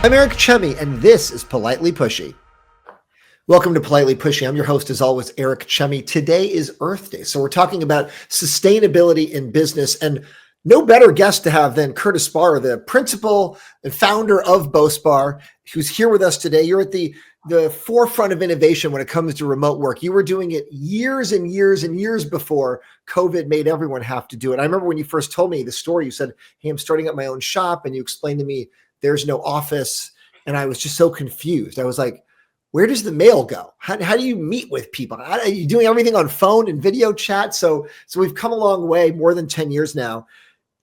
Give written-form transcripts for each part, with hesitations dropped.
I'm Eric Chemi, and this is Politely Pushy. Welcome to Politely Pushy. I'm your host, as always, Eric Chemi. Today is Earth Day, so we're talking about sustainability in business, and no better guest to have than Curtis Sparrer, the principal and founder of Bospar, who's here with us today. You're at the forefront of innovation when it comes to remote work. You were doing it years and years and years before COVID made everyone have to do it. I remember when you first told me the story, you said, hey, I'm starting up my own shop, and you explained to me there's no office. And I was just so confused. I was like, where does the mail go? How do you meet with people? Are you doing everything on phone and video chat? So we've come a long way, more than 10 years now.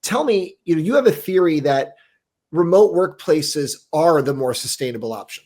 Tell me, you have a theory that remote workplaces are the more sustainable option.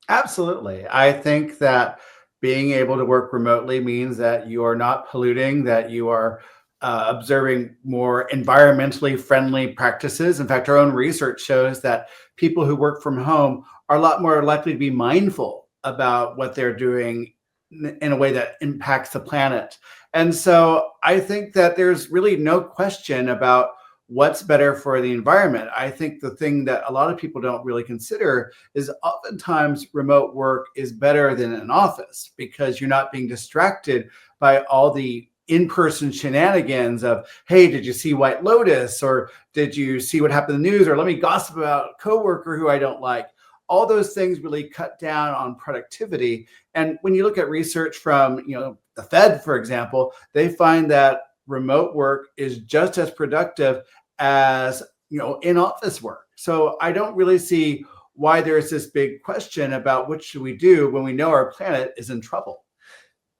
Absolutely. I think that being able to work remotely means that you are not polluting, that you are observing more environmentally friendly practices. In fact, our own research shows that people who work from home are a lot more likely to be mindful about what they're doing in a way that impacts the planet. And so I think that there's really no question about what's better for the environment. I think the thing that a lot of people don't really consider is oftentimes remote work is better than an office because you're not being distracted by all the in-person shenanigans of, hey, did you see White Lotus? Or did you see what happened in the news? Or let me gossip about a coworker who I don't like. All those things really cut down on productivity. And when you look at research from, the Fed, for example, they find that remote work is just as productive as, in-office work. So I don't really see why there's this big question about what should we do when we know our planet is in trouble.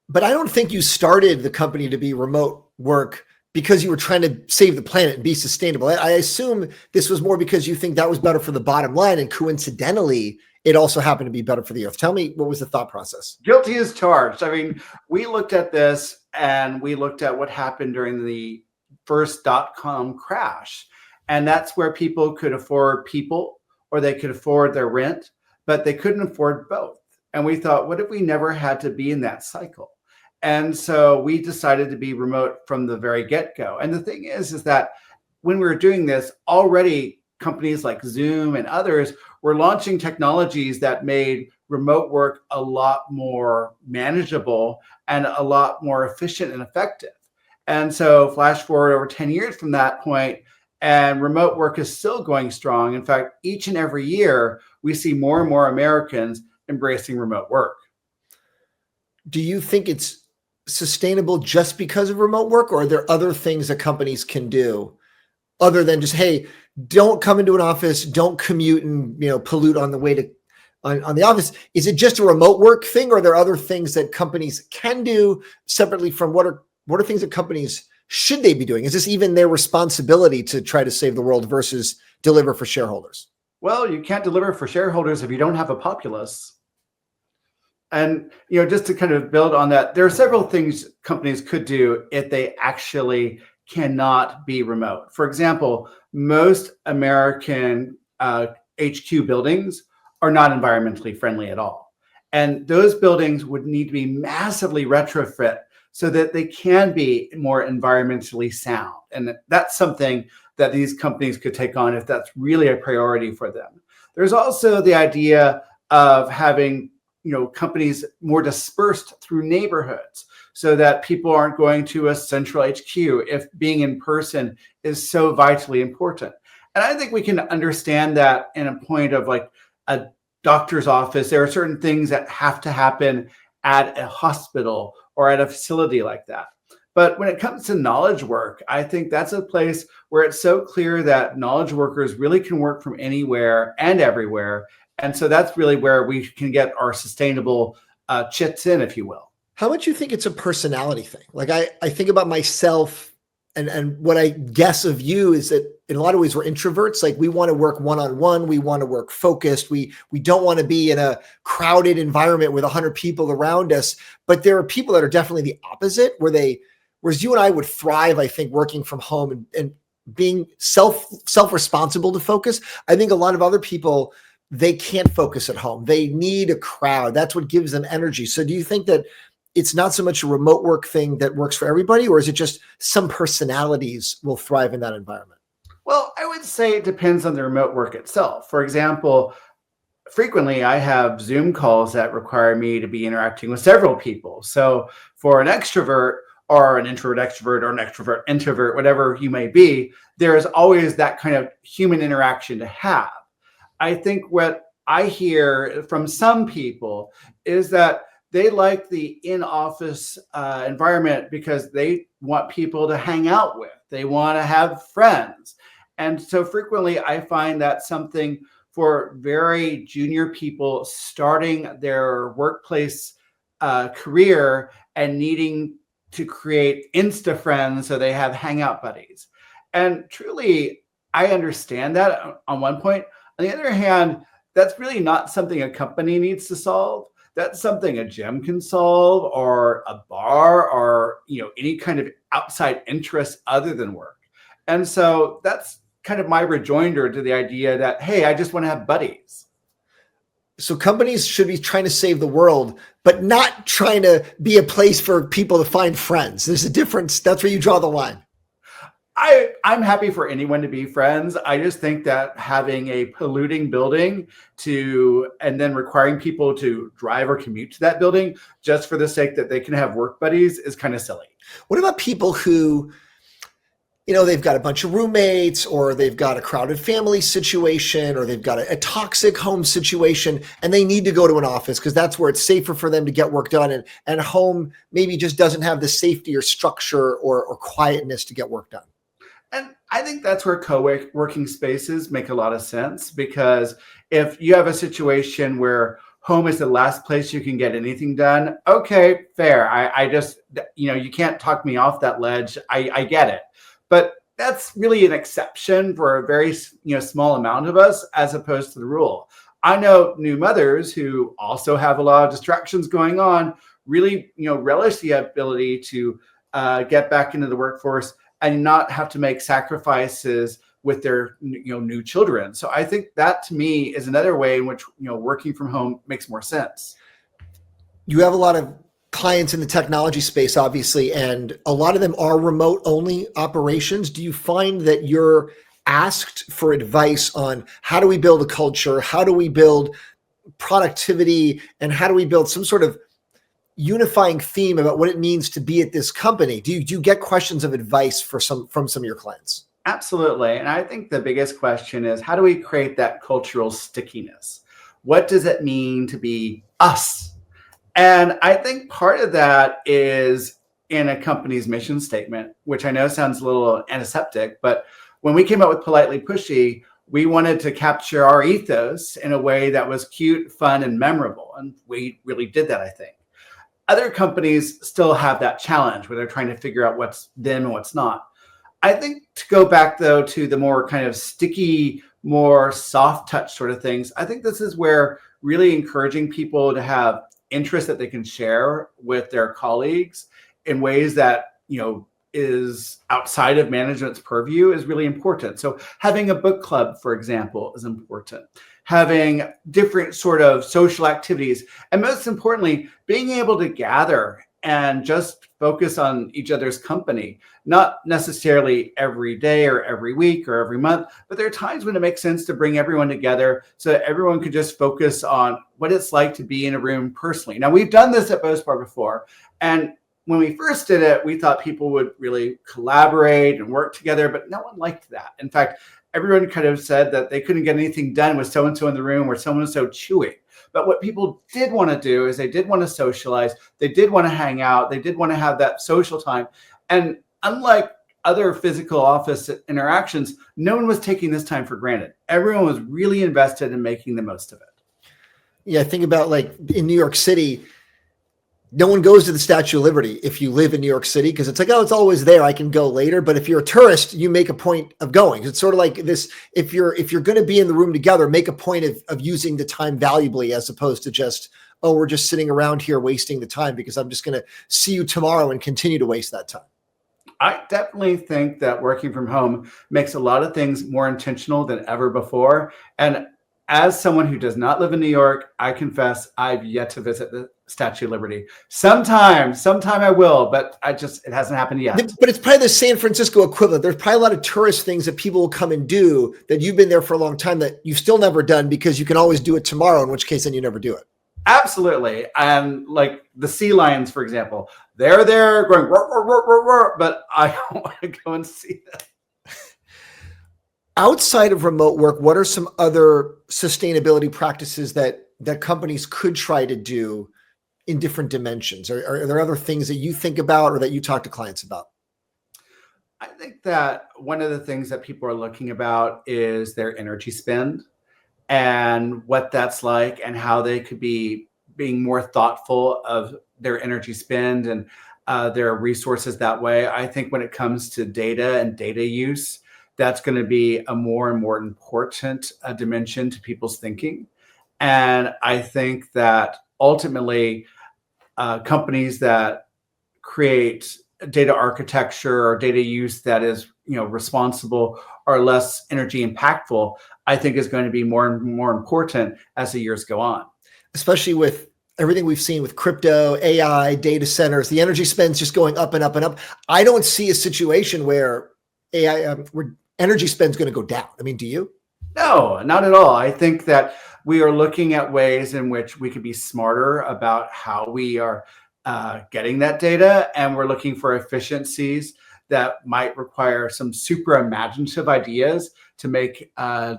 But I don't think you started the company to be remote work because you were trying to save the planet and be sustainable. I assume this was more because you think that was better for the bottom line, and coincidentally, it also happened to be better for the earth. Tell me, what was the thought process? Guilty as charged. I mean, we looked at this and we looked at what happened during the first .com crash. And that's where people could afford people or they could afford their rent, but they couldn't afford both. And we thought, what if we never had to be in that cycle? And so we decided to be remote from the very get-go. And the thing is that when we were doing this, already companies like Zoom and others were launching technologies that made remote work a lot more manageable and a lot more efficient and effective. And so flash forward over 10 years from that point, and remote work is still going strong. In fact, each and every year, we see more and more Americans embracing remote work. Do you think it's sustainable just because of remote work, or are there other things that companies can do other than just, hey, don't come into an office, don't commute and pollute on the way to on the office? Is it just a remote work thing, or are there other things that companies can do separately from what are things that companies should they be doing? Is this even their responsibility to try to save the world versus deliver for shareholders? Well, you can't deliver for shareholders if you don't have a populace. And, just to kind of build on that, there are several things companies could do if they actually cannot be remote. For example, most American HQ buildings are not environmentally friendly at all. And those buildings would need to be massively retrofit so that they can be more environmentally sound. And that's something that these companies could take on if that's really a priority for them. There's also the idea of having companies more dispersed through neighborhoods so that people aren't going to a central HQ if being in person is so vitally important. And I think we can understand that in a point of like a doctor's office. There are certain things that have to happen at a hospital or at a facility like that. But when it comes to knowledge work, I think that's a place where it's so clear that knowledge workers really can work from anywhere and everywhere. And so that's really where we can get our sustainable chits in, if you will. How much you think it's a personality thing? Like I think about myself and what I guess of you is that in a lot of ways we're introverts. Like we want to work one-on-one. We want to work focused. We don't want to be in a crowded environment with 100 people around us. But there are people that are definitely the opposite, whereas you and I would thrive, I think, working from home and being self-responsible to focus. I think a lot of other people, they can't focus at home. They need a crowd. That's what gives them energy. So do you think that it's not so much a remote work thing that works for everybody, or is it just some personalities will thrive in that environment? Well, I would say it depends on the remote work itself. For example, frequently I have Zoom calls that require me to be interacting with several people. So for an extrovert or an introvert extrovert or an extrovert introvert, whatever you may be, there is always that kind of human interaction to have. I think what I hear from some people is that they like the in-office environment because they want people to hang out with. They want to have friends. And so frequently I find that something for very junior people starting their workplace career and needing to create Insta friends so they have hangout buddies. And truly, I understand that on one point. On the other hand, that's really not something a company needs to solve. That's something a gym can solve, or a bar, or any kind of outside interest other than work. And so that's kind of my rejoinder to the idea that, hey, I just want to have buddies. So companies should be trying to save the world, but not trying to be a place for people to find friends. There's a difference. That's where you draw the line. I'm happy for anyone to be friends. I just think that having a polluting building and then requiring people to drive or commute to that building just for the sake that they can have work buddies is kind of silly. What about people who, they've got a bunch of roommates, or they've got a crowded family situation, or they've got a toxic home situation, and they need to go to an office because that's where it's safer for them to get work done. And home maybe just doesn't have the safety or structure or quietness to get work done. And I think that's where co-working spaces make a lot of sense, because if you have a situation where home is the last place you can get anything done, okay, fair. I just, you can't talk me off that ledge. I get it. But that's really an exception for a very, small amount of us, as opposed to the rule. I know new mothers who also have a lot of distractions going on, really, relish the ability to get back into the workforce and not have to make sacrifices with their new children. So I think that, to me, is another way in which working from home makes more sense. You have a lot of clients in the technology space, obviously, and a lot of them are remote only operations. Do you find that you're asked for advice on how do we build a culture, how do we build productivity, and how do we build some sort of unifying theme about what it means to be at this company? Do you get questions of advice from some of your clients? Absolutely. And I think the biggest question is, how do we create that cultural stickiness? What does it mean to be us? And I think part of that is in a company's mission statement, which I know sounds a little antiseptic, but when we came up with Politely Pushy, we wanted to capture our ethos in a way that was cute, fun, and memorable. And we really did that, I think. Other companies still have that challenge where they're trying to figure out what's them and what's not. I think to go back, though, to the more kind of sticky, more soft touch sort of things, I think this is where really encouraging people to have interest that they can share with their colleagues in ways that, is outside of management's purview is really important. So having a book club, for example, is important. Having different sort of social activities, and most importantly, being able to gather and just focus on each other's company, not necessarily every day or every week or every month, but there are times when it makes sense to bring everyone together so that everyone could just focus on what it's like to be in a room personally. Now, we've done this at Bospar before, and when we first did it, we thought people would really collaborate and work together, but no one liked that. In fact, everyone kind of said that they couldn't get anything done with so-and-so in the room, or someone was so chewy. But what people did want to do is they did want to socialize. They did want to hang out. They did want to have that social time. And unlike other physical office interactions, no one was taking this time for granted. Everyone was really invested in making the most of it. Yeah, think about like in New York City, no one goes to the Statue of Liberty if you live in New York City, because it's like, oh, it's always there, I can go later. But if you're a tourist, you make a point of going. It's sort of like this: if you're going to be in the room together, make a point of using the time valuably, as opposed to just, oh, we're just sitting around here wasting the time because I'm just going to see you tomorrow and continue to waste that time. I definitely think that working from home makes a lot of things more intentional than ever before. And as someone who does not live in New York, I confess I've yet to visit Statue of Liberty. Sometime I will, but it hasn't happened yet. But it's probably the San Francisco equivalent. There's probably a lot of tourist things that people will come and do that you've been there for a long time that you've still never done because you can always do it tomorrow, in which case then you never do it. Absolutely. And like the sea lions, for example, they're there going, roar, roar, roar, roar, roar, but I don't want to go and see them. Outside of remote work, what are some other sustainability practices that companies could try to do in different dimensions? Are there other things that you think about or that you talk to clients about? I think that one of the things that people are looking about is their energy spend and what that's like and how they could be being more thoughtful of their energy spend and their resources that way. I think when it comes to data and data use, that's going to be a more and more important dimension to people's thinking. And I think that ultimately companies that create data architecture or data use that is responsible or less energy impactful, I think is going to be more and more important as the years go on. Especially with everything we've seen with crypto, AI, data centers, the energy spend's just going up and up and up. I don't see a situation where where energy spend's going to go down. I mean, do you? No, not at all. I think that we are looking at ways in which we could be smarter about how we are getting that data, and we're looking for efficiencies that might require some super imaginative ideas to make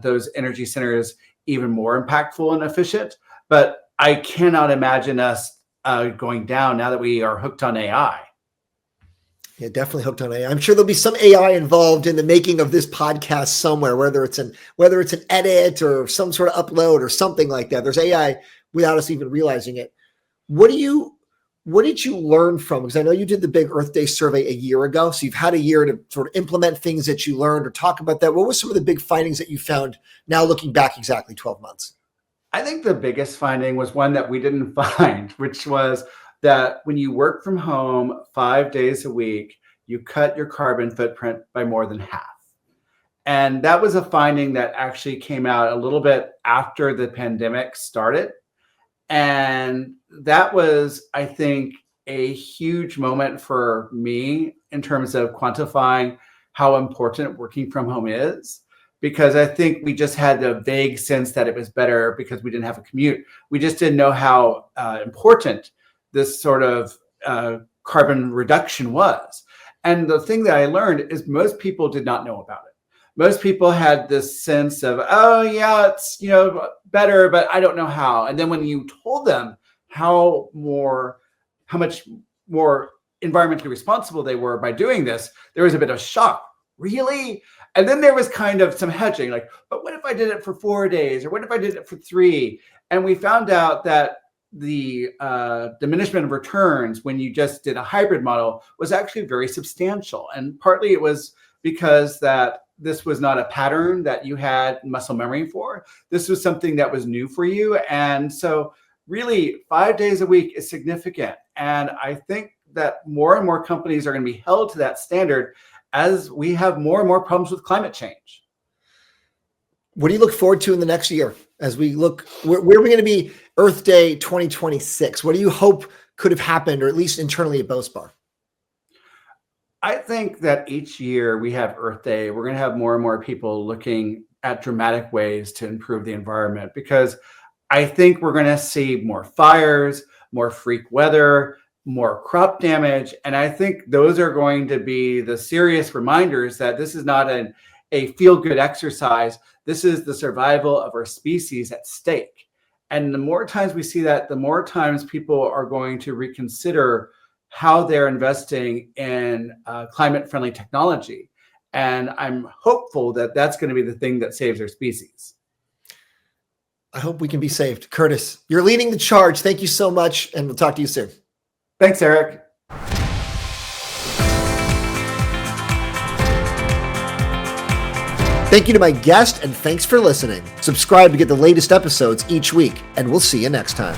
those energy centers even more impactful and efficient. But I cannot imagine us going down now that we are hooked on AI. Yeah, definitely hooked on AI. I'm sure there'll be some AI involved in the making of this podcast somewhere, whether it's an edit or some sort of upload or something like that. There's AI without us even realizing it. What did you learn from? Because I know you did the big Earth Day survey a year ago, so you've had a year to sort of implement things that you learned or talk about that. What were some of the big findings that you found now looking back exactly 12 months? I think the biggest finding was one that we didn't find, which was that when you work from home 5 days a week, you cut your carbon footprint by more than half. And that was a finding that actually came out a little bit after the pandemic started. And that was, I think, a huge moment for me in terms of quantifying how important working from home is. Because I think we just had a vague sense that it was better because we didn't have a commute. We just didn't know how important this sort of carbon reduction was. And the thing that I learned is most people did not know about it. Most people had this sense of, oh yeah, it's better, but I don't know how. And then when you told them how much more environmentally responsible they were by doing this, there was a bit of shock. Really? And then there was kind of some hedging, like, but what if I did it for 4 days? Or what if I did it for 3? And we found out that the diminishment of returns when you just did a hybrid model was actually very substantial. And partly it was because that this was not a pattern that you had muscle memory for. This was something that was new for you. And so really 5 days a week is significant. And I think that more and more companies are going to be held to that standard as we have more and more problems with climate change. What do you look forward to in the next year as we look, where are we going to be Earth Day 2026? What do you hope could have happened, or at least internally at Bospar? I think that each year we have Earth Day, we're going to have more and more people looking at dramatic ways to improve the environment, because I think we're going to see more fires, more freak weather, more crop damage. And I think those are going to be the serious reminders that this is not a feel-good exercise. This is the survival of our species at stake. And the more times we see that, the more times people are going to reconsider how they're investing in climate-friendly technology. And I'm hopeful that that's going to be the thing that saves our species. I hope we can be saved. Curtis, you're leading the charge. Thank you so much, and we'll talk to you soon. Thanks, Eric. Thank you to my guest, and thanks for listening. Subscribe to get the latest episodes each week, and we'll see you next time.